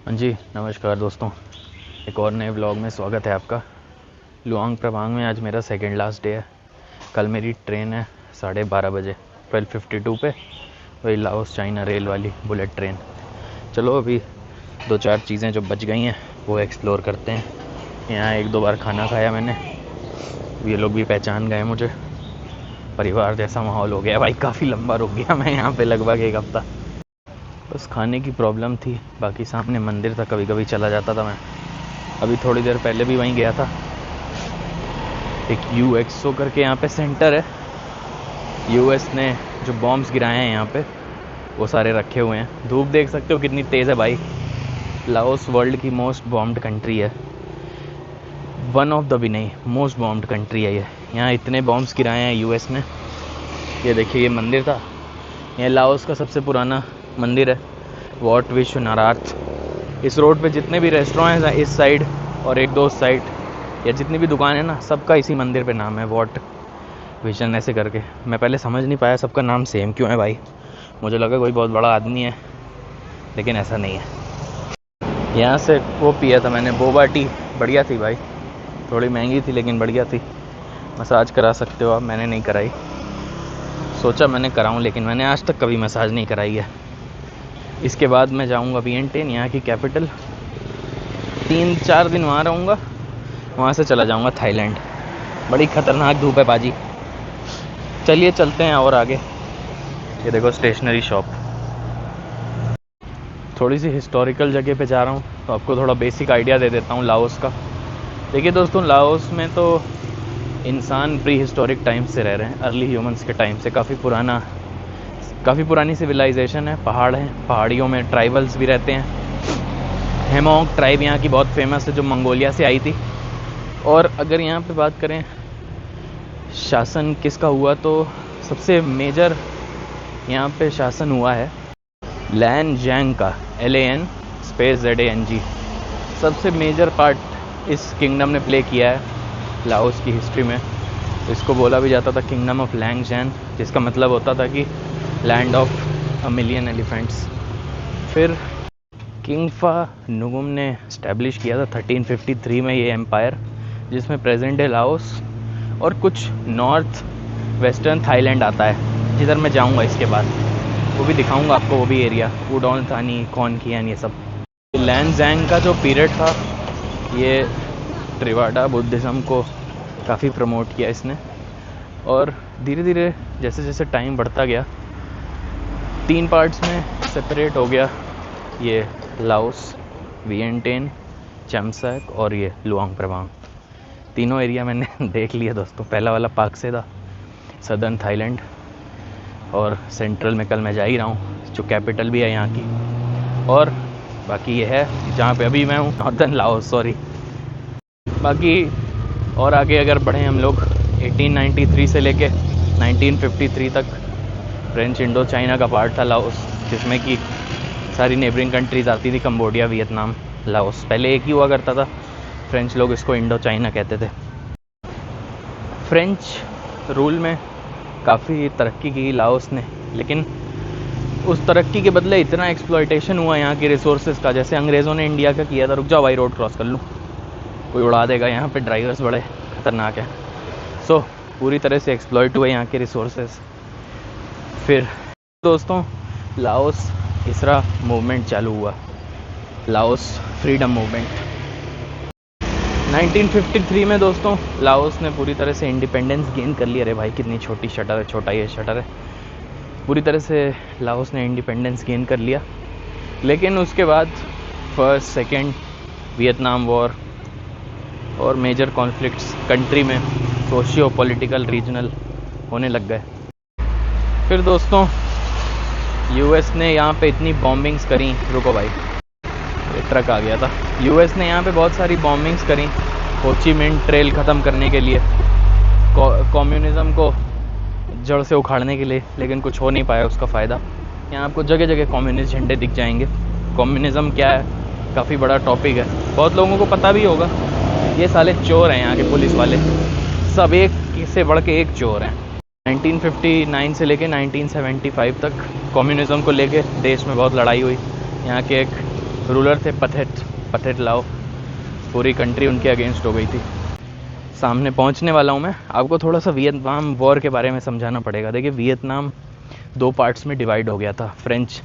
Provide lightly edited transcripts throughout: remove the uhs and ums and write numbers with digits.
हाँ जी, नमस्कार दोस्तों। एक और नए व्लॉग में स्वागत है आपका। लुआंग प्रभांग में आज मेरा सेकंड लास्ट डे है। कल मेरी ट्रेन है 12:30 बजे 12:52 पे, वही लाओस चाइना रेल वाली बुलेट ट्रेन। चलो अभी 2-4 चीज़ें जो बच गई हैं वो एक्सप्लोर करते हैं। यहाँ 1-2 बार खाना खाया मैंने, ये लोग भी पहचान गए मुझे। परिवार जैसा माहौल हो गया भाई, काफ़ी लंबा रुक गया मैं यहाँ पे लगभग 1 हफ्ता। बस खाने की प्रॉब्लम थी, बाकी सामने मंदिर था, कभी कभी चला जाता था मैं। अभी थोड़ी देर पहले भी वहीं गया था। एक UXO करके यहाँ पे सेंटर है। US ने जो बॉम्ब्स गिराए हैं यहाँ पे वो सारे रखे हुए हैं। धूप देख सकते हो कितनी तेज़ है भाई। लाओस वर्ल्ड की मोस्ट बॉम्ब्ड कंट्री है, वन ऑफ द भी नहीं, मोस्ट बॉम्ब्ड कंट्री है ये। यहाँ इतने बॉम्ब्स गिराए हैं US ने। ये देखिए, ये मंदिर था, ये लाओस का सबसे पुराना मंदिर है, वॉट विश्वनाथ। इस रोड पे जितने भी रेस्टोरेंट हैं इस साइड और 1-2 साइड, या जितनी भी दुकान है ना, सबका इसी मंदिर पे नाम है, वॉट विजन ऐसे करके। मैं पहले समझ नहीं पाया सबका नाम सेम क्यों है भाई, मुझे लगा कोई बहुत बड़ा आदमी है, लेकिन ऐसा नहीं है। यहाँ से वो पिया था मैंने, बोबा टी, बढ़िया थी भाई। थोड़ी महंगी थी लेकिन बढ़िया थी। मसाज करा सकते हो आप, मैंने नहीं कराई। सोचा मैंने कराऊं, लेकिन मैंने आज तक कभी मसाज नहीं कराई है। इसके बाद मैं जाऊंगा वियंटियन, यहाँ की कैपिटल। 3-4 दिन वहाँ रहूँगा, वहाँ से चला जाऊँगा थाईलैंड। बड़ी खतरनाक धूप है बाजी। चलिए चलते हैं और आगे। ये देखो स्टेशनरी शॉप। थोड़ी सी हिस्टोरिकल जगह पे जा रहा हूँ, तो आपको थोड़ा बेसिक आइडिया दे देता हूँ लाओस का। देखिए दोस्तों, लाओस में तो इंसान प्री हिस्टोरिक टाइम से रह रहे हैं, अर्ली ह्यूमंस के टाइम से। काफ़ी पुरानी सिविलाइजेशन है। पहाड़ हैं, पहाड़ियों में ट्राइबल्स भी रहते हैं। हेमोंग ट्राइब यहाँ की बहुत फेमस है, जो मंगोलिया से आई थी। और अगर यहाँ पे बात करें शासन किसका हुआ, तो सबसे मेजर यहाँ पे शासन हुआ है लैन जैंग का, LAN_ZANG। सबसे मेजर पार्ट इस किंगडम ने प्ले किया है लाओस की हिस्ट्री में। इसको बोला भी जाता था किंगडम ऑफ लैंगजैन, जिसका मतलब होता था कि लैंड ऑफ 1,000,000 एलिफेंट्स। फिर किंगफा नुगुम ने इस्टेब्लिश किया था 1353 में ये एम्पायर, जिसमें प्रेजेंट डे लाओस और कुछ नॉर्थ वेस्टर्न थाईलैंड आता है, जिधर मैं जाऊंगा इसके बाद। वो भी दिखाऊंगा आपको, वो भी एरिया, वुडॉन थानी, कॉनकियन, ये सब। लैंगजैंग का जो पीरियड था, ये त्रिवाड़ा बुद्धिज़्म को काफ़ी प्रमोट किया इसने। और धीरे धीरे जैसे जैसे टाइम बढ़ता गया, 3 पार्ट्स में सेपरेट हो गया ये लाओस, वियंटियन, चैम्सैक और ये लुआंग प्रभांग। तीनों एरिया मैंने देख लिया दोस्तों। पहला वाला पाकसे था, सदर्न थाईलैंड, और सेंट्रल में कल मैं जा ही रहा हूँ, जो कैपिटल भी है यहाँ की। और बाकी ये है जहाँ पे अभी मैं हूँ, नॉर्दर्न लाओस, सॉरी। बाकी और आगे अगर बढ़ें हम लोग, 1893 से लेके 1953 तक फ्रेंच इंडो चाइना का पार्ट था लाओस, जिसमें कि सारी नेबरिंग कंट्रीज़ आती थी, कंबोडिया, वियतनाम, लाओस। पहले एक ही हुआ करता था, फ्रेंच लोग इसको इंडो चाइना कहते थे। फ्रेंच रूल में काफ़ी तरक्की की लाओस ने, लेकिन उस तरक्की के बदले इतना एक्सप्लॉयटेशन हुआ यहाँ की रिसोर्सेज का, जैसे अंग्रेज़ों ने इंडिया का किया था। रुक जाओ भाई, रोड क्रॉस कर लूँ, कोई उड़ा देगा। यहाँ पे ड्राइवर्स बड़े खतरनाक है। सो पूरी तरह से एक्सप्लॉइट हुए यहाँ के रिसोर्सेज। फिर दोस्तों, लाओस इसरा मूवमेंट चालू हुआ, लाओस फ्रीडम मूवमेंट। 1953 में दोस्तों लाओस ने पूरी तरह से इंडिपेंडेंस गेन कर लिया। अरे भाई कितनी छोटी शटर है, छोटा ये शटर है। पूरी तरह से लाओस ने इंडिपेंडेंस गेन कर लिया, लेकिन उसके बाद फर्स्ट सेकंड वियतनाम वॉर और मेजर कॉन्फ्लिक्ट्स कंट्री में सोशियो पॉलिटिकल रीजनल होने लग गए। फिर दोस्तों US ने यहाँ पे इतनी बॉम्बिंग्स करी, रुको भाई ट्रक आ गया था। US ने यहाँ पे बहुत सारी बॉम्बिंग्स करी हो ची मिन्ह ट्रेल ख़त्म करने के लिए, कम्युनिज़्म को जड़ से उखाड़ने के लिए, लेकिन कुछ हो नहीं पाया उसका फ़ायदा। यहाँ आपको जगह जगह कम्युनिस्ट झंडे दिख जाएंगे। कम्युनिज़्म क्या है, काफ़ी बड़ा टॉपिक है, बहुत लोगों को पता भी होगा। ये साले चोर हैं यहाँ के पुलिस वाले, सब एक से बढ़ के एक चोर हैं। 1959 से लेके 1975 तक कम्युनिज़्म को लेके देश में बहुत लड़ाई हुई। यहाँ के एक रूलर थे पथेट लाओ, पूरी कंट्री उनके अगेंस्ट हो गई थी। सामने पहुंचने वाला हूं मैं। आपको थोड़ा सा वियतनाम वॉर के बारे में समझाना पड़ेगा। देखिए, वियतनाम 2 पार्ट्स में डिवाइड हो गया था फ्रेंच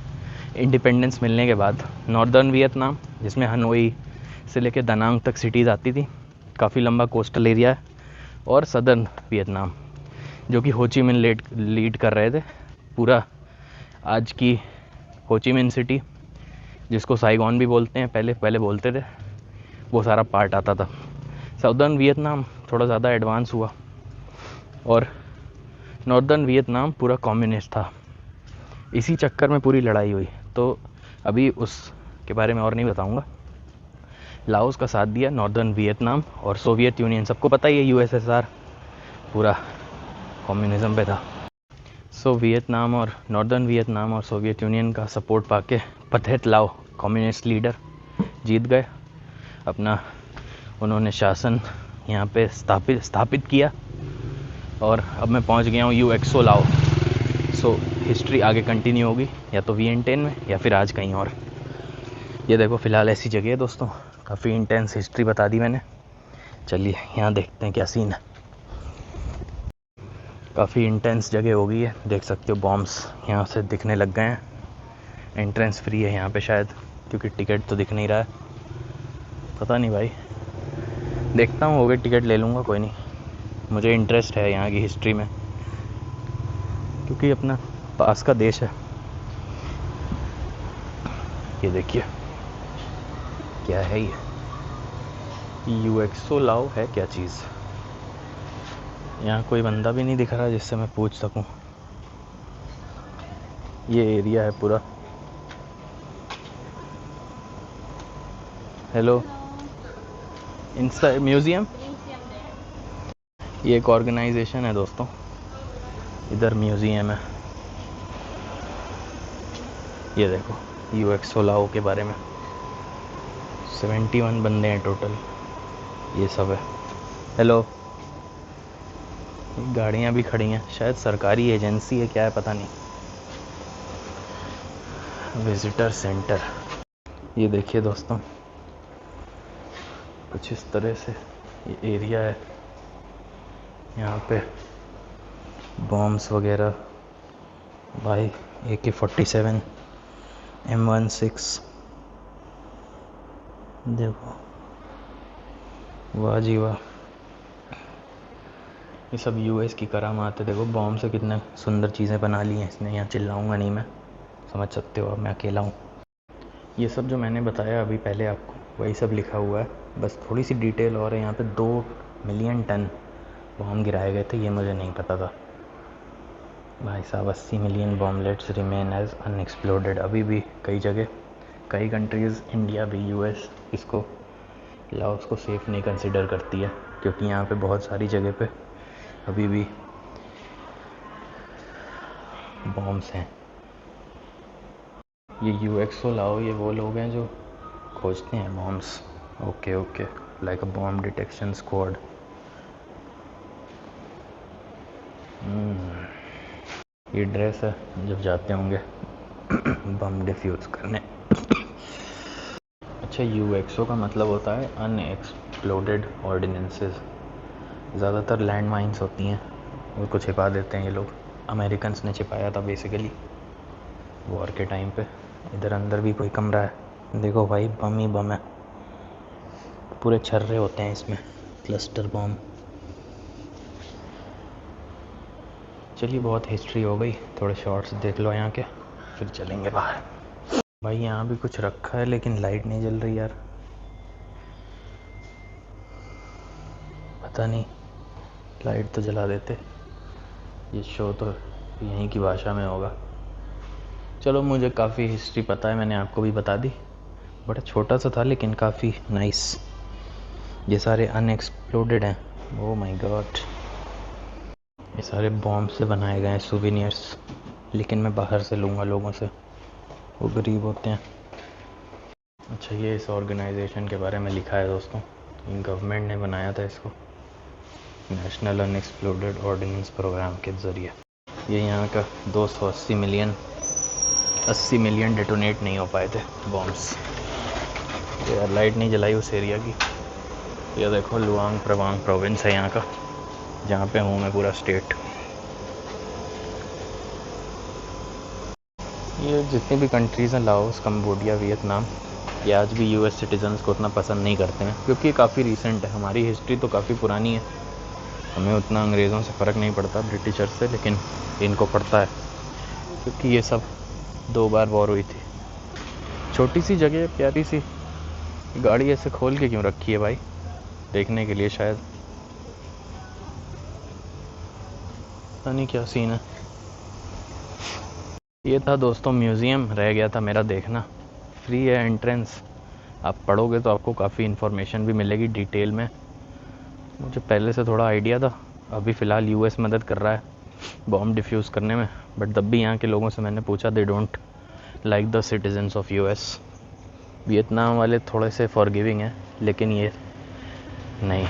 इंडिपेंडेंस मिलने के बाद। नॉर्दर्न वियतनाम, जिसमें हनोई से लेकर दनांग तक सिटीज़ आती थी, काफ़ी लंबा कोस्टल एरिया है। और सदर्न वियतनाम, जो कि होचिमिन लीड कर रहे थे। पूरा आज की होचिमिन सिटी, जिसको साइगॉन भी बोलते हैं, पहले बोलते थे, वो सारा पार्ट आता था। साउदर्न वियतनाम थोड़ा ज़्यादा एडवांस हुआ और नॉर्दर्न वियतनाम पूरा कम्युनिस्ट था। इसी चक्कर में पूरी लड़ाई हुई। तो अभी उसके बारे में और नहीं बताऊंगा। लाओस का साथ दिया नॉर्दर्न वियतनाम और सोवियत यूनियन। सबको पता ही है यूएसएसआर पूरा कम्युनिज्म पे था। सो वियतनाम और नॉर्दर्न वियतनाम और सोवियत यूनियन का सपोर्ट पाके पथेट लाओ कम्युनिस्ट लीडर जीत गए। अपना उन्होंने शासन यहाँ पे स्थापित किया और अब मैं पहुँच गया हूँ यूएक्सओ लाओ। सो हिस्ट्री आगे कंटिन्यू होगी, या तो वियेंटियन में या फिर आज कहीं और। ये देखो, फ़िलहाल ऐसी जगह है दोस्तों। काफ़ी इंटेंस हिस्ट्री बता दी मैंने। चलिए यहाँ देखते हैं क्या सीन है। काफ़ी इंटेंस जगह हो गई है, देख सकते हो बॉम्ब्स यहाँ से दिखने लग गए हैं। एंट्रेंस फ्री है यहाँ पे शायद, क्योंकि टिकट तो दिख नहीं रहा है। पता नहीं भाई, देखता हूँ, हो गए टिकट ले लूँगा, कोई नहीं। मुझे इंटरेस्ट है यहाँ की हिस्ट्री में, क्योंकि अपना पास का देश है। ये देखिए क्या है ये यूएक्सओ लाओ है क्या चीज़। यहाँ कोई बंदा भी नहीं दिख रहा जिससे मैं पूछ सकूं। ये एरिया है पूरा। Hello, inside museum. ये एक ऑर्गेनाइजेशन है दोस्तों, इधर म्यूज़ियम है। ये देखो यूएक्सओ लाओ के बारे में 71 बंदे हैं टोटल, ये सब है। हेलो, गाड़ियाँ भी खड़ी हैं, शायद सरकारी एजेंसी है, क्या है पता नहीं। विजिटर सेंटर, ये देखिए दोस्तों, कुछ इस तरह से ये एरिया है। यहाँ पे बॉम्ब्स वगैरह भाई, AK-47 M16, देखो वाह जी वाह। ये सब यूएस की करामात है। देखो बॉम्ब से कितने सुंदर चीज़ें बना ली हैं इसने। यहाँ चिल्लाऊंगा नहीं मैं, समझ सकते हो, अब मैं अकेला हूँ। ये सब जो मैंने बताया अभी पहले आपको, वही सब लिखा हुआ है, बस थोड़ी सी डिटेल और है। यहाँ पे 2 मिलियन टन बॉम्ब गिराए गए थे, ये मुझे नहीं पता था भाई साहब। 80 million bomblets remain as unexploded. अभी भी कई जगह, कई कंट्रीज़, इंडिया भी, यूएस, इसको लाओस को सेफ़ नहीं कंसिडर करती है, क्योंकि यहाँ पे बहुत सारी जगह पे अभी भी बॉम्ब्स हैं। ये यूएक्सओ लाओ, ये वो लोग हैं जो खोजते हैं bombs. Okay okay, like a bomb detection squad. ये ड्रेस है जब जाते होंगे बम डिफ्यूज़ करने। अच्छा, यूएक्सओ का मतलब होता है अनएक्सप्लोडेड ऑर्डिनेंसेस। ज़्यादातर लैंड माइंस होती हैं, उनको छिपा देते हैं ये लोग। अमेरिकन्स ने छिपाया था बेसिकली वॉर के टाइम पे। इधर अंदर भी कोई कमरा है, देखो भाई, बम ही बम है, पूरे छर्रे होते हैं इसमें, क्लस्टर बम। चलिए बहुत हिस्ट्री हो गई, थोड़े शॉर्ट्स देख लो यहाँ के, फिर चलेंगे बाहर। भाई यहाँ भी कुछ रखा है लेकिन लाइट नहीं जल रही यार, पता नहीं, लाइट तो जला देते। ये शो तो यहीं की भाषा में होगा। चलो, मुझे काफ़ी हिस्ट्री पता है, मैंने आपको भी बता दी। बड़ा छोटा सा था लेकिन काफ़ी नाइस। ये सारे अनएक्सप्लोडेड हैं। ओह माय गॉड, ये सारे बॉम्ब से बनाए गए हैं सुवेनियर्स, लेकिन मैं बाहर से लूँगा लोगों से, वो गरीब होते हैं। अच्छा, ये इस ऑर्गेनाइजेशन के बारे में लिखा है दोस्तों, गवर्नमेंट ने बनाया था इसको, नेशनल अनएक्सप्लोडेड ऑर्डिनेंस प्रोग्राम के ज़रिए। ये यहाँ का 280 मिलियन 80 मिलियन डेटोनेट नहीं हो पाए थे बॉम्ब्स। यार लाइट नहीं जलाई उस एरिया की। ये देखो लुआंग प्रवांग प्रोविंस है यहाँ का, जहाँ पे हूँ मैं पूरा स्टेट। ये जितनी भी कंट्रीज़ हैं, लाओस, कंबोडिया, वियतनाम, ये आज भी यूएस सिटीजन्स को उतना पसंद नहीं करते हैं, क्योंकि ये काफ़ी रीसेंट है। हमारी हिस्ट्री तो काफ़ी पुरानी है, हमें उतना अंग्रेज़ों से फ़र्क नहीं पड़ता, ब्रिटिशर्स से, लेकिन इनको पड़ता है, क्योंकि ये सब 2 बार वॉर हुई थी। छोटी सी जगह, प्यारी सी, गाड़ी ऐसे खोल के क्यों रखी है भाई? देखने के लिए शायद, पता नहीं क्या सीन है। ये था दोस्तों म्यूज़ियम, रह गया था मेरा देखना। फ्री है एंट्रेंस, आप पढ़ोगे तो आपको काफ़ी इन्फॉर्मेशन भी मिलेगी डिटेल में। मुझे पहले से थोड़ा आइडिया था, अभी फ़िलहाल यूएस मदद कर रहा है बॉम्ब डिफ्यूज़ करने में, बट तब भी यहाँ के लोगों से मैंने पूछा, they don't like the citizens of US. Vietnam वाले थोड़े से फॉरगिविंग हैं, लेकिन ये नहीं।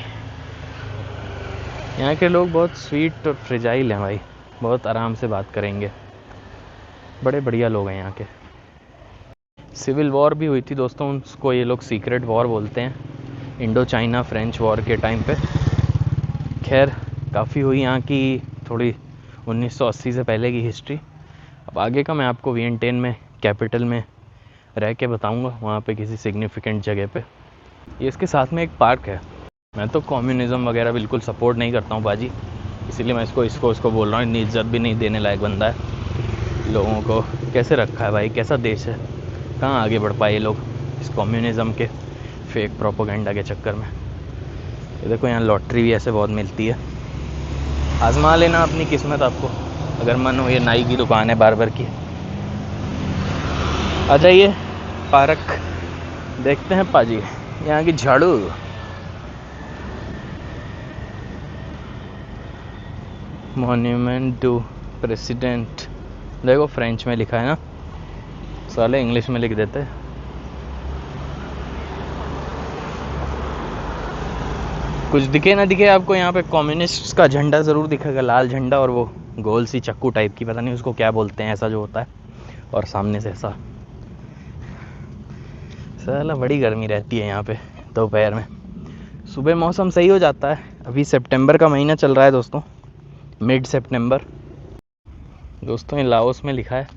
यहाँ के लोग बहुत स्वीट और फ्रेजाइल हैं भाई, बहुत आराम से बात करेंगे, बड़े बढ़िया लोग हैं यहाँ के। सिविल वॉर भी हुई थी दोस्तों, उसको ये लोग सीक्रेट वॉर बोलते हैं, इंडो चाइना फ्रेंच वॉर के टाइम पे। खैर काफ़ी हुई यहाँ की, थोड़ी 1980 से पहले की हिस्ट्री। अब आगे का मैं आपको वियंटियन में, कैपिटल में रह के बताऊँगा, वहाँ पे किसी सिग्निफिकेंट जगह पे। ये इसके साथ में एक पार्क है। मैं तो कम्युनिज़्म वगैरह बिल्कुल सपोर्ट नहीं करता हूँ बाजी, इसीलिए मैं इसको बोल रहा हूँ। इतनी इज्जत भी नहीं देने लायक बंदा है। लोगों को कैसे रखा है भाई, कैसा देश है, कहाँ आगे बढ़ पाए ये लोग इस कम्युनिज़्म के फेक प्रोपोगेंडा के चक्कर में। ये देखो यहाँ लॉटरी भी ऐसे बहुत मिलती है, आजमा लेना अपनी किस्मत आपको, अगर मन हो। ये नाई की दुकान है बार्बर की। आ जाइए पार्क देखते हैं पाजी, यहाँ की झाड़ू। मॉन्यूमेंट टू प्रेसिडेंट, देखो फ्रेंच में लिखा है ना, साले इंग्लिश में लिख देते। कुछ दिखे ना दिखे आपको, यहाँ पे कम्युनिस्ट का झंडा ज़रूर दिखेगा, लाल झंडा, और वो गोल सी चक्कू टाइप की, पता नहीं उसको क्या बोलते हैं, ऐसा जो होता है, और सामने से ऐसा। साला बड़ी गर्मी रहती है यहाँ पे दोपहर में। सुबह मौसम सही हो जाता है। अभी सितंबर का महीना चल रहा है दोस्तों, मिड सितंबर। दोस्तों ये लाओस में लिखा है।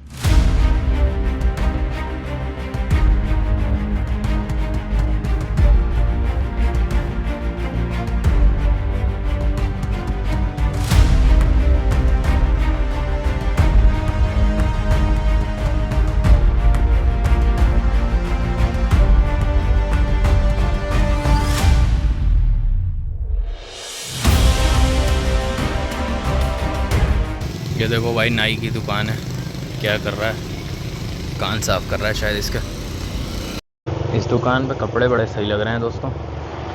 ये देखो भाई नाई की दुकान है, क्या कर रहा है, कान साफ कर रहा है शायद इसका। इस दुकान पे कपड़े बड़े सही लग रहे हैं दोस्तों,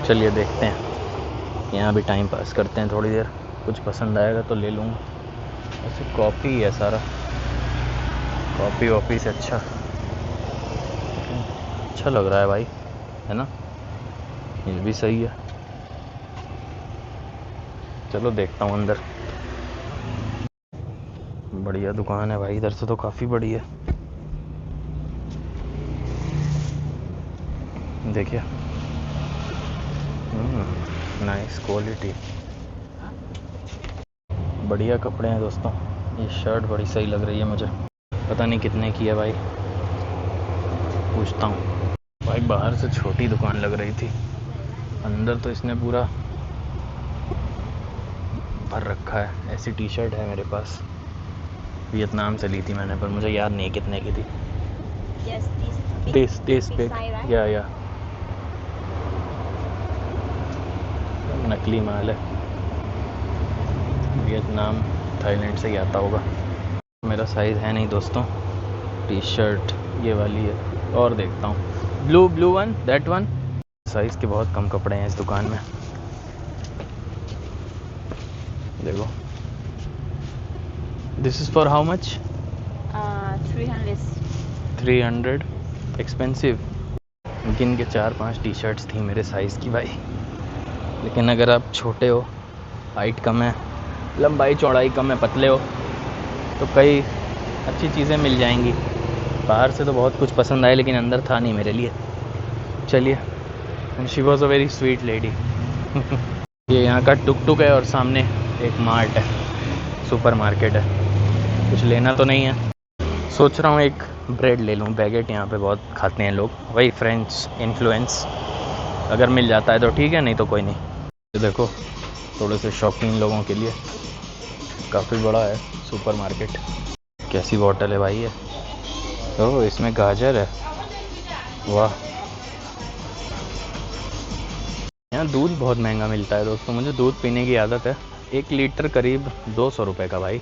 चलिए देखते हैं, यहाँ भी टाइम पास करते हैं थोड़ी देर, कुछ पसंद आएगा तो ले लूँगा। वैसे कॉपी है सारा, कॉपी वॉपी से अच्छा लग रहा है भाई, है ना, ये भी सही है। चलो देखता हूँ अंदर। बढ़िया दुकान है भाई, इधर से तो काफ़ी बड़ी है, देखिए, नाइस क्वालिटी, बढ़िया कपड़े हैं दोस्तों। ये शर्ट बड़ी सही लग रही है मुझे, पता नहीं कितने की है भाई, पूछता हूँ। भाई बाहर से छोटी दुकान लग रही थी, अंदर तो इसने पूरा भर रखा है। ऐसी टी शर्ट है मेरे पास, वियतनाम से ली थी मैंने, पर मुझे याद नहीं कितने की थी। दिस पिक, या नकली माल है, वियतनाम थाईलैंड से ही आता होगा। मेरा साइज़ है नहीं दोस्तों, टी शर्ट ये वाली है, और देखता हूँ blue one, that one. Size के बहुत कम कपड़े हैं इस दुकान में, देखो। This is for how much? 300 expensive. गिन के 4-5 टी शर्ट्स थी मेरे साइज़ की भाई, लेकिन अगर आप छोटे हो, हाइट कम है, लंबाई चौड़ाई कम है, पतले हो, तो कई अच्छी चीज़ें मिल जाएंगी। बाहर से तो बहुत कुछ पसंद आए, लेकिन अंदर था नहीं मेरे लिए। चलिए, and she was a very sweet lady. ये यहाँ का टुक टुक है और सामने एक मार्ट है, सुपर मार्केट है। कुछ लेना तो नहीं है, सोच रहा हूँ एक ब्रेड ले लूँ। बैगेट यहाँ पे बहुत खाते हैं लोग, वही फ्रेंच इन्फ्लुएंस। अगर मिल जाता है तो ठीक है, नहीं तो कोई नहीं। ये देखो, थोड़े से शौकीन लोगों के लिए काफ़ी बड़ा है सुपर मार्केट। कैसी बॉटल है भाई ये, ओह इसमें गाजर है, वाह। यहाँ दूध बहुत महंगा मिलता है दोस्तों, मुझे दूध पीने की आदत है। 1 लीटर करीब 200 रुपये का भाई।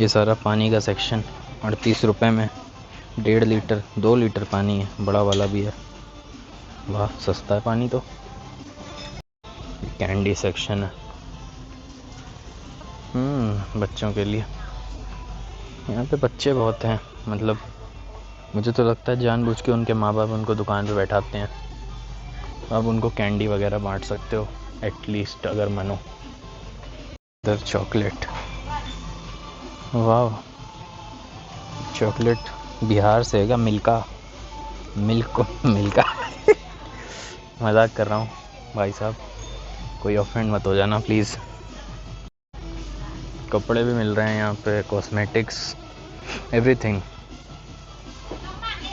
ये सारा पानी का सेक्शन 38 रुपये में 1.5 लीटर 2 लीटर पानी है, बड़ा वाला भी है, वाह सस्ता है पानी तो। कैंडी सेक्शन है बच्चों के लिए। यहाँ पे बच्चे बहुत हैं, मतलब मुझे तो लगता है जानबूझ के उनके माँ बाप उनको दुकान पे बैठाते हैं। आप उनको कैंडी वगैरह बांट सकते हो एटलीस्ट, अगर मनो। इधर चॉकलेट, वाह चॉकलेट बिहार से है क्या? मिल्का मजाक कर रहा हूँ भाई साहब, कोई ऑफेंड मत हो जाना प्लीज़। कपड़े भी मिल रहे हैं यहाँ पे, कॉस्मेटिक्स, एवरीथिंग।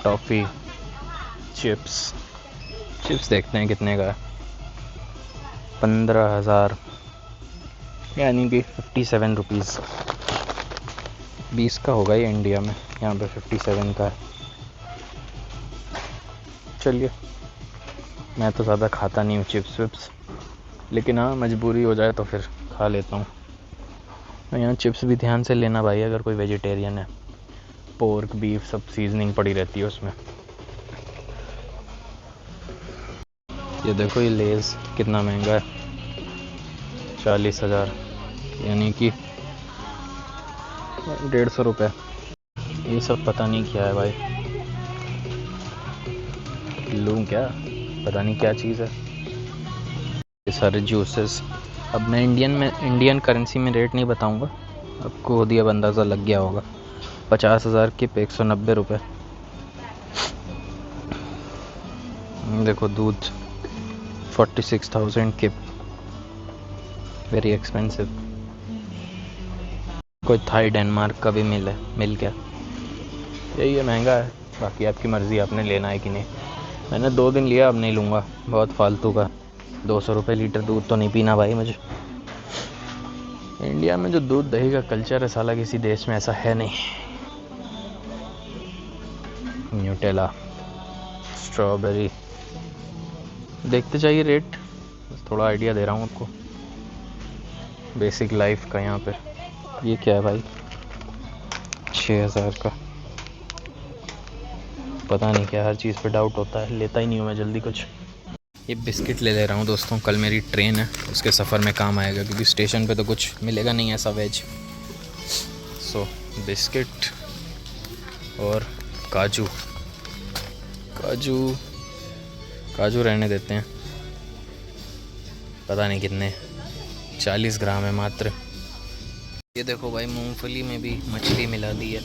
टॉफ़ी, चिप्स देखते हैं कितने का है। 15,000 यानी कि 57 रुपीज़। 20 का होगा ये इंडिया में, यहाँ पे 57 का है। चलिए, मैं तो ज़्यादा खाता नहीं हूँ चिप्स विप्स, लेकिन हाँ मजबूरी हो जाए तो फिर खा लेता हूँ। यहाँ चिप्स भी ध्यान से लेना भाई, अगर कोई वेजिटेरियन है। पोर्क बीफ सब सीजनिंग पड़ी रहती है उसमें। ये देखो, ये लेज़ कितना महंगा है, 40,000 यानी कि 150 रुपये। ये सब पता नहीं क्या है भाई, लूँ क्या, पता नहीं क्या चीज़ है। ये सारे जूसेस। अब मैं इंडियन करेंसी में रेट नहीं बताऊंगा, आपको खुद ही अब अंदाज़ा लग गया होगा। 50,000 के पे 190 रुपये। देखो दूध 46,000 के, वेरी एक्सपेंसिव। कोई थाई डेनमार्क का भी मिल गया। यही है, महंगा है, बाकी आपकी मर्ज़ी, आपने लेना है कि नहीं। मैंने 2 दिन लिया, अब नहीं लूँगा, बहुत फालतू का। 200 रुपये लीटर दूध तो नहीं पीना भाई मुझे। इंडिया में जो दूध दही का कल्चर है साला, किसी देश में ऐसा है नहीं। न्यूटेला, स्ट्रॉबेरी, देखते जाइए रेट, बस थोड़ा आइडिया दे रहा हूँ आपको बेसिक लाइफ का। यहाँ पे ये क्या है भाई, 6,000 का, पता नहीं क्या, हर चीज़ पे डाउट होता है, लेता ही नहीं हूँ मैं जल्दी कुछ। ये बिस्किट ले रहा हूँ दोस्तों, कल मेरी ट्रेन है, उसके सफ़र में काम आएगा, क्योंकि स्टेशन पे तो कुछ मिलेगा नहीं ऐसा वेज। सो बिस्किट और काजू रहने देते हैं, पता नहीं कितने, 40 ग्राम है मात्र। ये देखो भाई, मूंगफली में भी मछली मिला दी है।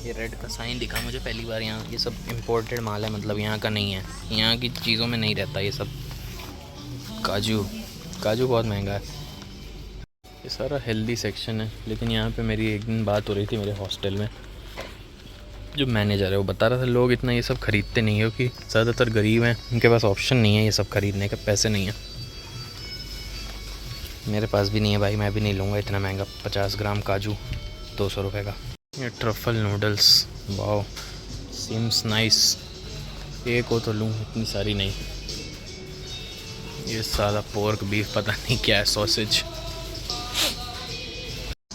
ये रेड का साइन दिखा मुझे पहली बार यहाँ। ये सब इम्पोर्टेड माल है, मतलब यहाँ का नहीं है, यहाँ की चीज़ों में नहीं रहता ये सब। काजू बहुत महंगा है। ये सारा हेल्दी सेक्शन है, लेकिन यहाँ पे मेरी एक दिन बात हो रही थी मेरे हॉस्टल में, जो मैनेजर है वो बता रहा था लोग इतना ये सब ख़रीदते नहीं है, क्योंकि ज़्यादातर गरीब हैं, उनके पास ऑप्शन नहीं है ये सब ख़रीदने का, पैसे नहीं है। मेरे पास भी नहीं है भाई, मैं भी नहीं लूँगा इतना महंगा। 50 ग्राम काजू 200 रुपये का। ये truffle noodles, wow seems nice, एक हो तो लूँ, इतनी सारी नहीं। ये सारा पोर्क बीफ पता नहीं क्या है, सॉसेज।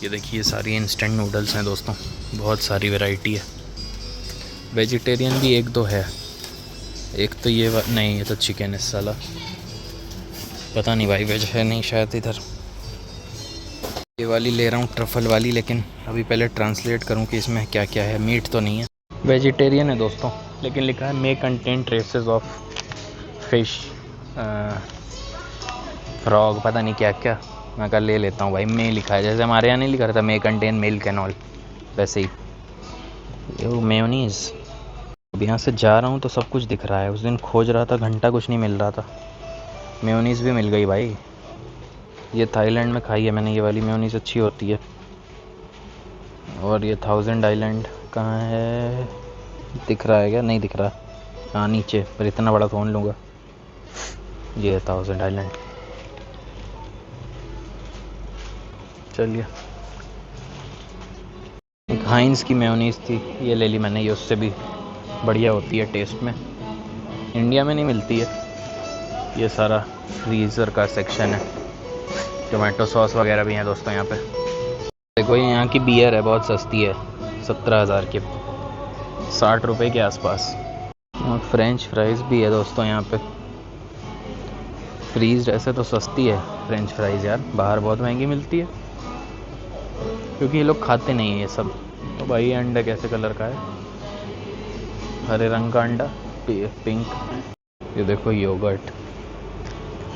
ये देखिए, सारी इंस्टेंट नूडल्स हैं दोस्तों, बहुत सारी वैरायटी है। वेजिटेरियन भी 1-2 है, एक तो ये नहीं, ये तो चिकन है साला, पता नहीं भाई वेज है नहीं शायद इधर। ये वाली ले रहा हूँ, ट्रफल वाली, लेकिन अभी पहले ट्रांसलेट करूँ कि इसमें क्या क्या है। मीट तो नहीं है, वेजिटेरियन है दोस्तों, लेकिन लिखा है may contain traces of fish, frog, पता नहीं क्या क्या। मैं कल ले लेता हूँ भाई, मे लिखा है, जैसे हमारे यहाँ नहीं लिखा रहता may contain milk and all, वैसे ही। मेयोनीज़ अब यहाँ से जा रहा हूँ तो सब कुछ दिख रहा है। उस दिन खोज रहा था, घंटा कुछ नहीं मिल रहा था। मेयोनीज़ भी मिल गई भाई। ये थाईलैंड में खाई है मैंने, ये वाली मेयोनीज़ अच्छी होती है। और ये 1000 आइलैंड कहाँ है, दिख रहा है क्या? नहीं दिख रहा। हाँ नीचे, पर इतना बड़ा फ़ोन लूँगा। ये है 1000 आइलैंड। चलिए, एक हाइंस की मेयोनीज़ थी, ये ले ली मैंने। ये उससे भी बढ़िया होती है टेस्ट में, इंडिया में नहीं मिलती है। ये सारा फ्रीज़र का सेक्शन है। टोमेटो सॉस वगैरह भी हैं दोस्तों यहाँ पे। देखो ये यहाँ की बियर है, बहुत सस्ती है, 17,000 की, 60 रुपये के आसपास। और फ्रेंच फ्राइज़ भी है दोस्तों यहाँ पे। फ्रीज ऐसे तो सस्ती है फ्रेंच फ्राइज़ यार, बाहर बहुत महंगी मिलती है क्योंकि ये लोग खाते नहीं है ये सब। तो भाई ये अंडा कैसे कलर का है? हरे रंग का अंडा, पिंक। ये देखो योगर्ट,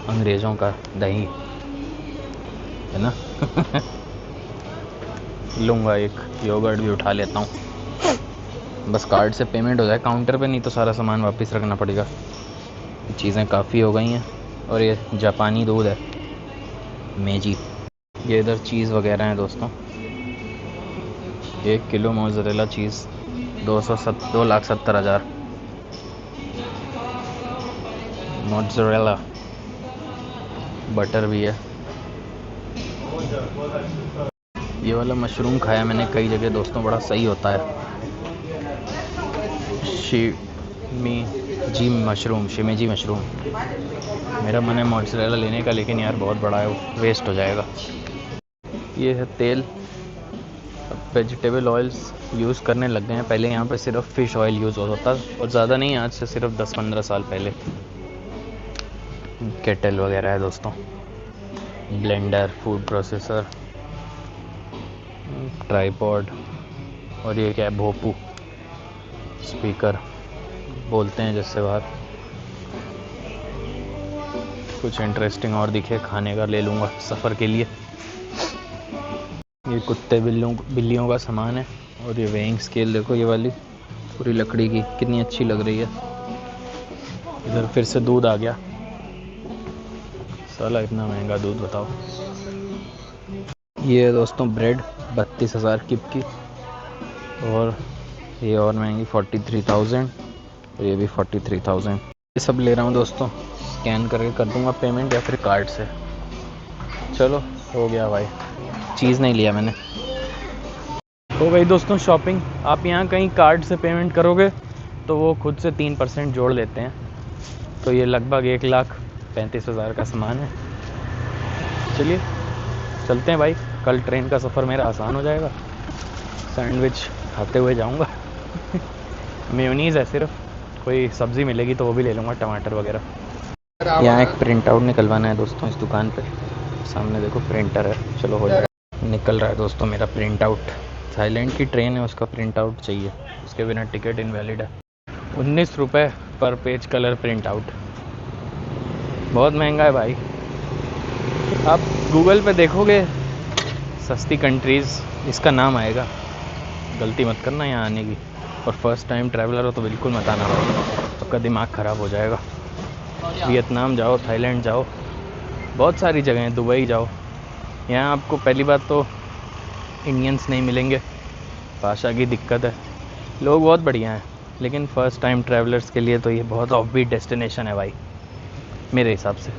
अंग्रेज़ों का दही है ना। लूँगा एक योगर्ट भी, उठा लेता हूँ। बस कार्ड से पेमेंट हो जाए काउंटर पे, नहीं तो सारा सामान वापस रखना पड़ेगा। चीज़ें काफ़ी हो गई हैं। और ये जापानी दूध है, मेजी। ये इधर चीज़ वगैरह हैं दोस्तों। 1 kilo mozzarella cheese 2,70,000। Mozzarella butter भी है। ये वाला मशरूम खाया मैंने कई जगह दोस्तों, बड़ा सही होता है। शिमेजी मशरूम। मेरा मन है मोज़रेला लेने का, लेकिन यार बहुत बड़ा है, वो वेस्ट हो जाएगा। ये है तेल। अब वेजिटेबल ऑयल्स यूज़ करने लग गए हैं। पहले यहाँ पे सिर्फ फ़िश ऑयल यूज़ होता था, और ज़्यादा नहीं, आज से सिर्फ 10-15 साल पहले। केटल वगैरह है दोस्तों, ब्लेंडर, फूड प्रोसेसर, ट्राइपॉड। और ये क्या है? भोपू, स्पीकर बोलते हैं जिससे बाहर। कुछ इंटरेस्टिंग और दिखे खाने का ले लूँगा सफ़र के लिए। ये कुत्ते बिल्लियों का सामान है। और ये वेइंग स्केल देखो, ये वाली पूरी लकड़ी की, कितनी अच्छी लग रही है। इधर फिर से दूध आ गया, साला इतना महंगा दूध बताओ। ये है दोस्तों ब्रेड, 32,000 की। और ये और महंगी 43,000। और ये भी 43,000। ये सब ले रहा हूँ दोस्तों, स्कैन करके कर दूँगा पेमेंट, या फिर कार्ड से। चलो हो गया भाई, चीज़ नहीं लिया मैंने। हो गई दोस्तों शॉपिंग। आप यहाँ कहीं कार्ड से पेमेंट करोगे तो वो खुद से 3% जोड़ लेते हैं। तो ये लगभग 1,35,000 का सामान है। चलिए चलते हैं भाई, कल ट्रेन का सफ़र मेरा आसान हो जाएगा। सैंडविच खाते हुए जाऊँगा। मेयोनीज़ है सिर्फ, कोई सब्ज़ी मिलेगी तो वो भी ले लूँगा, टमाटर वगैरह। यहाँ एक प्रिंट आउट निकलवाना है दोस्तों इस दुकान पे। सामने देखो प्रिंटर है, चलो हो जाएगा। निकल रहा है दोस्तों मेरा प्रिंट आउट। थाईलैंड की ट्रेन है, उसका प्रिंट आउट चाहिए, उसके बिना टिकट इनवैलिड है। 19 रुपये पर पेज कलर प्रिंट आउट, बहुत महंगा है भाई। आप गूगल पे देखोगे सस्ती कंट्रीज़, इसका नाम आएगा। गलती मत करना यहाँ आने की, और फर्स्ट टाइम ट्रैवलर हो तो बिल्कुल मत आना भाई, आपका दिमाग ख़राब हो जाएगा। वियतनाम जाओ, थाईलैंड जाओ, बहुत सारी जगह हैं, दुबई जाओ। यहाँ आपको पहली बात तो इंडियंस नहीं मिलेंगे, भाषा की दिक्कत है। लोग बहुत बढ़िया हैं, लेकिन फ़र्स्ट टाइम ट्रैवलर्स के लिए तो ये बहुत ऑफबीट डेस्टिनेशन है भाई, मेरे हिसाब से।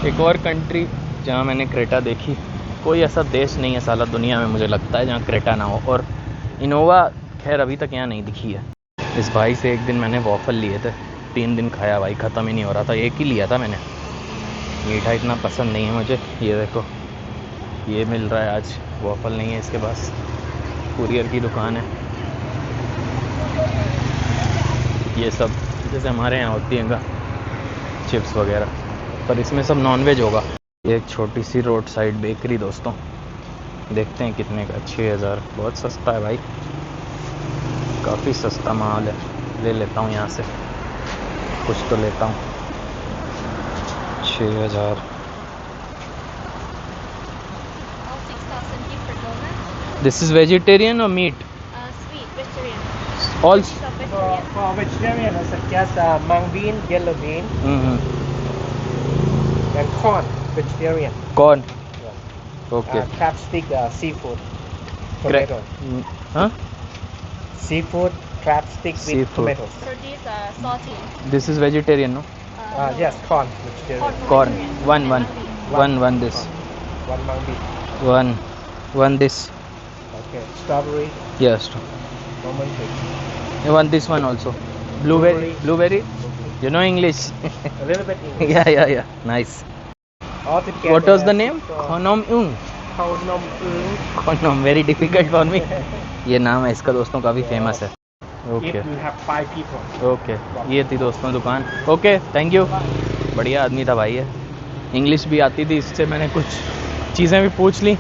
एक और कंट्री जहाँ मैंने क्रेटा देखी, कोई ऐसा देश नहीं है साला दुनिया में मुझे लगता है जहाँ क्रेटा ना हो। और इनोवा खैर अभी तक यहाँ नहीं दिखी है। इस भाई से एक दिन मैंने वॉफल लिए थे, 3 दिन खाया भाई, ख़त्म ही नहीं हो रहा था। एक ही लिया था मैंने, मीठा इतना पसंद नहीं है मुझे। ये देखो ये मिल रहा है आज, वॉफल नहीं है इसके पास। कुरियर की दुकान है। ये सब जैसे हमारे यहाँ होती है चिप्स वगैरह, पर इसमें सब नॉनवेज होगा। ये एक छोटी सी रोड साइड बेकरी दोस्तों, देखते हैं कितने का। 6,000, बहुत सस्ता है भाई, काफ़ी सस्ता माल है। ले लेता हूँ यहाँ से, कुछ तो लेता हूँ। 6,000। This is vegetarian or meat? Sweet, vegetarian. All Pieces of For vegetarian, I suggest mung bean, yellow bean, and corn. Vegetarian. कौन? Yeah. Okay. Crab stick, seafood, tomato. हाँ? Seafood, crab stick with Seafood. tomatoes. So these are salty. This is vegetarian, no? Yes, corn, vegetarian. Corn. One this. One mung bean. One this. Okay. Strawberry, Yes. lemon cake. One this one also. Blueberry. You know English? A little bit English. Yeah. Nice. All together. What was the name? Khonom Ung. Khonom Ung. Khonom. Very difficult for me. ये नाम है इसका दोस्तों, काफ़ी famous है. Okay. If you have 5 people. Okay. ये थी दोस्तों दुकान. Okay, thank you. बढ़िया आदमी था भाई है. इंग्लिश भी आती थी, इससे मैंने कुछ चीज़ें भी पूछ ली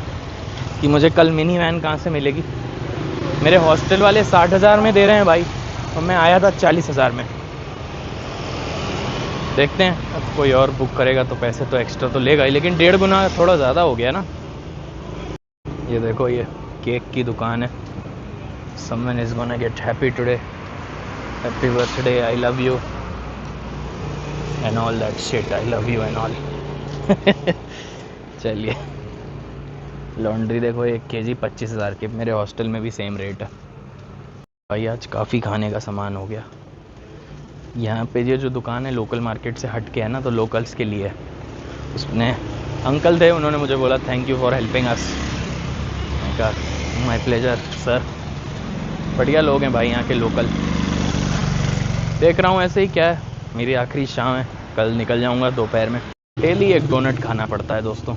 कि मुझे कल मिनी वैन कहाँ से मिलेगी. मेरे हॉस्टल वाले 60,000 में दे रहे हैं भाई, और मैं आया था 40,000 में. देखते हैं, अब कोई और बुक करेगा तो पैसे तो एक्स्ट्रा तो लेगा ही, लेकिन 1.5 गुना थोड़ा ज़्यादा हो गया ना. ये देखो, ये केक की दुकान है. Someone is gonna get happy today. Happy birthday, I love you. And all that shit, I love you and all. चलिए. लॉन्ड्री देखो, 1 kg 25,000 की. मेरे हॉस्टल में भी सेम रेट है भाई. आज काफ़ी खाने का सामान हो गया. यहाँ पे ये जो दुकान है लोकल मार्केट से हट के है ना, तो लोकल्स के लिए है. उसने अंकल थे, उन्होंने मुझे बोला thank you for helping us. मैं कहा माय प्लेजर सर. बढ़िया लोग हैं भाई यहाँ के लोकल. देख रहा हूँ ऐसे ही, क्या है, मेरी आखिरी शाम है, कल निकल जाऊँगा दोपहर में. डेली 1 डोनट खाना पड़ता है दोस्तों,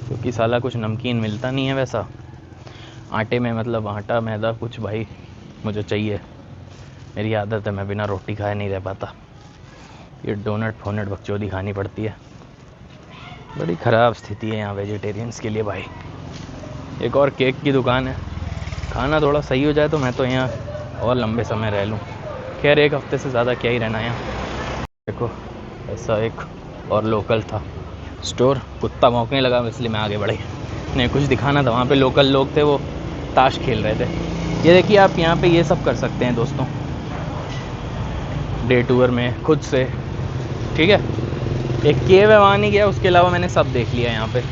क्योंकि साला कुछ नमकीन मिलता नहीं है वैसा. आटे में मतलब आटा मैदा कुछ भाई मुझे चाहिए. मेरी आदत है, मैं बिना रोटी खाए नहीं रह पाता. ये डोनट फोनट बकचोदी खानी पड़ती है. बड़ी ख़राब स्थिति है यहाँ वेजिटेरियंस के लिए भाई. एक और केक की दुकान है. खाना थोड़ा सही हो जाए तो मैं तो यहाँ और लंबे समय रह लूँ. खैर 1 हफ्ते से ज़्यादा क्या ही रहना है यहाँ. देखो, ऐसा एक और लोकल था स्टोर. कुत्ता भौंकने लगा, इसलिए मैं आगे बढ़ी. नहीं, कुछ दिखाना था. वहाँ पे लोकल लोग थे, वो ताश खेल रहे थे. ये देखिए, आप यहाँ पे ये सब कर सकते हैं दोस्तों, डे टूर में खुद से. ठीक है, एक केव है, वहाँ नहीं गया, उसके अलावा मैंने सब देख लिया यहाँ पे.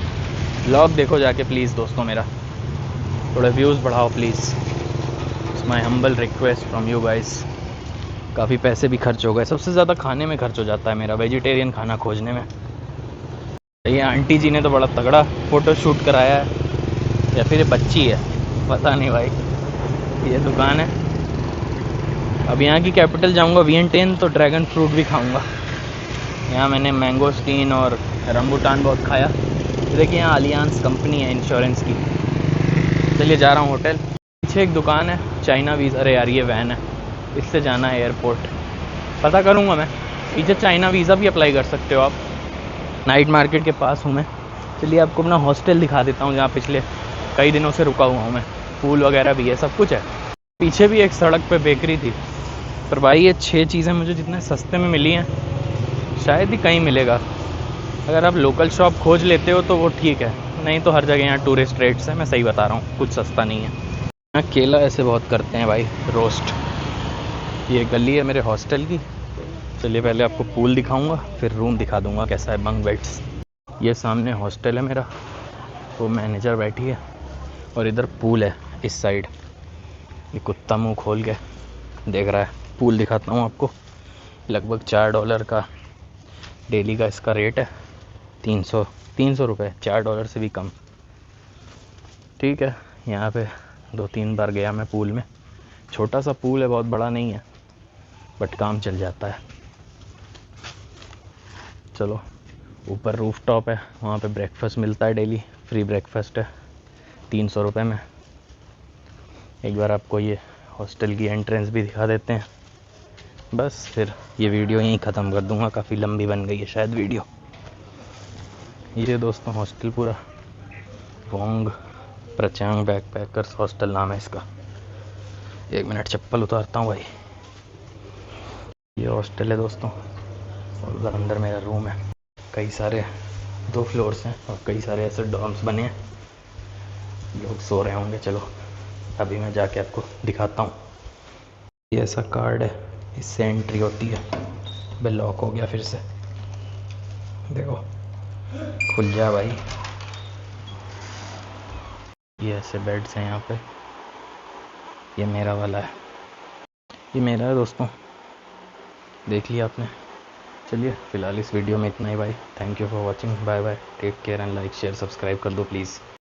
व्लॉग देखो जाके प्लीज़ दोस्तों मेरा. थोड़े व्यूज़ बढ़ाओ please. It's my humble request from you guys. काफ़ी पैसे भी खर्च हो गए. सबसे ज़्यादा खाने में खर्च हो जाता है मेरा, वेजिटेरियन खाना खोजने में. ये आंटी जी ने तो बड़ा तगड़ा फ़ोटो शूट कराया है, या फिर ये बच्ची है, पता नहीं भाई. ये दुकान है. अब यहाँ की कैपिटल जाऊँगा वियंटियन, तो ड्रैगन फ्रूट भी खाऊँगा. यहाँ मैंने मैंगोस्टीन और रंबूटान बहुत खाया. देखिए, यहाँ अलियांस कंपनी है इंश्योरेंस की. चलिए जा रहा हूँ होटल. पीछे एक दुकान है चाइना वीज़ा. अरे यार, ये वैन है, इससे जाना है एयरपोर्ट. पता करूँगा मैं. पीछे चाइना वीज़ा भी अप्लाई कर सकते हो आप. नाइट मार्केट के पास हूँ मैं. चलिए आपको अपना हॉस्टल दिखा देता हूँ, जहाँ पिछले कई दिनों से रुका हुआ हूँ मैं. पूल वगैरह भी है, सब कुछ है. पीछे भी एक सड़क पे बेकरी थी. पर भाई ये 6 चीज़ें मुझे जितने सस्ते में मिली हैं, शायद ही कहीं मिलेगा. अगर आप लोकल शॉप खोज लेते हो तो वो ठीक है, नहीं तो हर जगह यहाँ टूरिस्ट रेट्स है. मैं सही बता रहा हूँ, कुछ सस्ता नहीं है. यहाँ केला ऐसे बहुत करते हैं भाई, रोस्ट. ये गली है मेरे हॉस्टल की. चलिए पहले आपको पूल दिखाऊंगा, फिर रूम दिखा दूंगा कैसा है, बंक बेड्स. ये सामने हॉस्टल है मेरा, वो मैनेजर बैठी है, और इधर पूल है इस साइड. ये कुत्ता मुंह खोल के देख रहा है. पूल दिखाता हूँ आपको. लगभग $4 का डेली का इसका रेट है. 300 रुपये, $4 से भी कम. ठीक है, यहाँ पे 2-3 बार गया मैं पूल में. छोटा सा पूल है, बहुत बड़ा नहीं है, बट काम चल जाता है. चलो, ऊपर रूफ टॉप है, वहाँ पे ब्रेकफास्ट मिलता है डेली. फ्री ब्रेकफास्ट है 300 रुपये में. एक बार आपको ये हॉस्टल की एंट्रेंस भी दिखा देते हैं. बस फिर ये वीडियो यहीं ख़त्म कर दूंगा, काफ़ी लंबी बन गई है शायद वीडियो. ये दोस्तों हॉस्टल पूरा वोंग प्रचांग बैकपैकर्स हॉस्टल नाम है इसका. 1 मिनट चप्पल उतारता हूँ भाई. ये हॉस्टल है दोस्तों, और उधर अंदर मेरा रूम है. कई सारे 2 फ्लोर्स हैं, और कई सारे ऐसे डॉर्म्स बने हैं. लोग सो रहे होंगे. चलो अभी मैं जाके आपको दिखाता हूँ. ये ऐसा कार्ड है, इससे एंट्री होती है। बे लॉक हो गया फिर से, देखो खुल जा भाई। ये ऐसे बेड्स हैं यहाँ पे। ये मेरा वाला है, ये मेरा है दोस्तों, देख लिया आपने। चलिए फिलहाल इस वीडियो में इतना ही भाई। Thank you for watching, bye bye, take care and like share subscribe कर दो प्लीज़।